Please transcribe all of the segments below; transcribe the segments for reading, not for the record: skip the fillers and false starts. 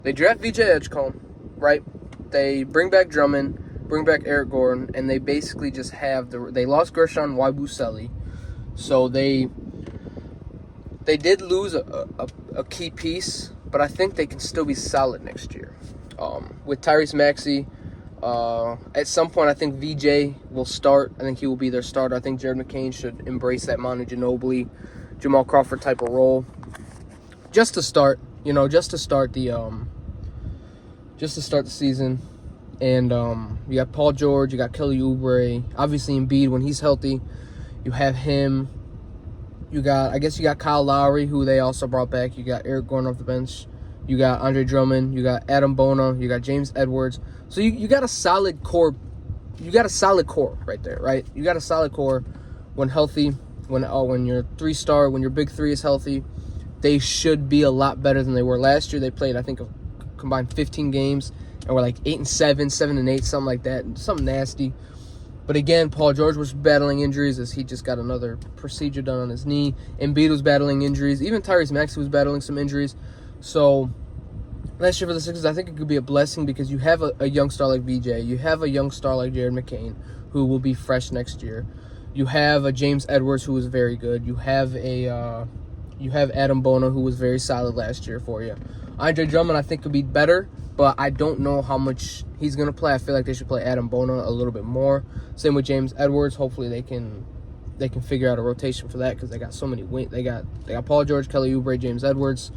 They draft VJ Edgecombe, right? They bring back Drummond, bring back Eric Gordon, and they basically just have they lost Gershon Waibuselli, so they did lose a key piece, but I think they can still be solid next year. With Tyrese Maxey, at some point I think VJ will start. I think he will be their starter. I think Jared McCain should embrace that Manu Ginobili, Jamal Crawford type of role, just to start. Just to start the season. And you got Paul George, you got Kelly Oubre, obviously Embiid when he's healthy. You have him. You got Kyle Lowry, who they also brought back. You got Eric Gordon off the bench. You got Andre Drummond. You got Adam Bona. You got James Edwards. So you got a solid core. You got a solid core right there, right? You got a solid core when healthy. When your when your big three is healthy, they should be a lot better than they were last year. They played, I think, a combined 15 games and were like 8-7, 7-8, something like that, something nasty. But again, Paul George was battling injuries as he just got another procedure done on his knee. Embiid was battling injuries. Even Tyrese Maxey was battling some injuries. So last year for the Sixers, I think it could be a blessing because you have a young star like VJ. You have a young star like Jared McCain, who will be fresh next year. You have a James Edwards, who was very good. You have Adam Bona, who was very solid last year for you. Andre Drummond, I think, could be better, but I don't know how much he's going to play. I feel like they should play Adam Bona a little bit more. Same with James Edwards. Hopefully they can figure out a rotation for that because they got so many wings. They got Paul George, Kelly Oubre, James Edwards.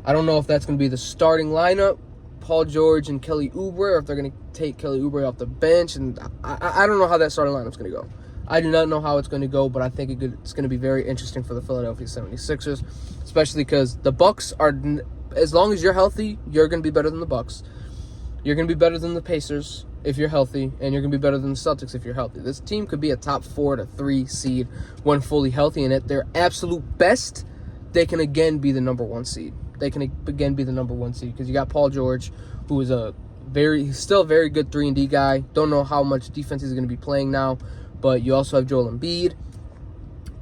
I don't know if that's going to be the starting lineup, Paul George and Kelly Oubre, or if they're going to take Kelly Oubre off the bench. And I don't know how that starting lineup's going to go. I do not know how it's going to go, but I think it's going to be very interesting for the Philadelphia 76ers, especially because the Bucks are, as long as you're healthy, you're going to be better than the Bucks. You're going to be better than the Pacers if you're healthy, and you're going to be better than the Celtics if you're healthy. This team could be a top 4 to 3 seed when fully healthy, and at their absolute best, they can again be the number 1 seed. They can again be the number 1 seed because you got Paul George, who is he's still a very good 3-and-D guy. Don't know how much defense he's going to be playing now. But you also have Joel Embiid.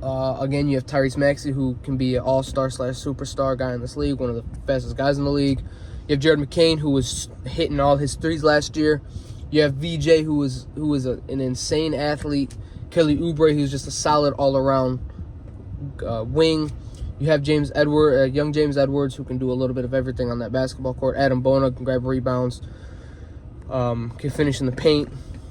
Again, you have Tyrese Maxey, who can be an all-star / superstar guy in this league, one of the fastest guys in the league. You have Jared McCain, who was hitting all his threes last year. You have VJ, who is an insane athlete. Kelly Oubre, who's just a solid all-around wing. You have young James Edwards, who can do a little bit of everything on that basketball court. Adam Bona can grab rebounds, can finish in the paint.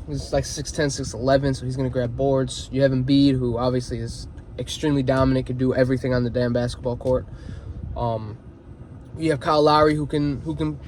He's like 6'10", 6'11", so he's going to grab boards. You have Embiid, who obviously is extremely dominant, can do everything on the damn basketball court. You have Kyle Lowry, who can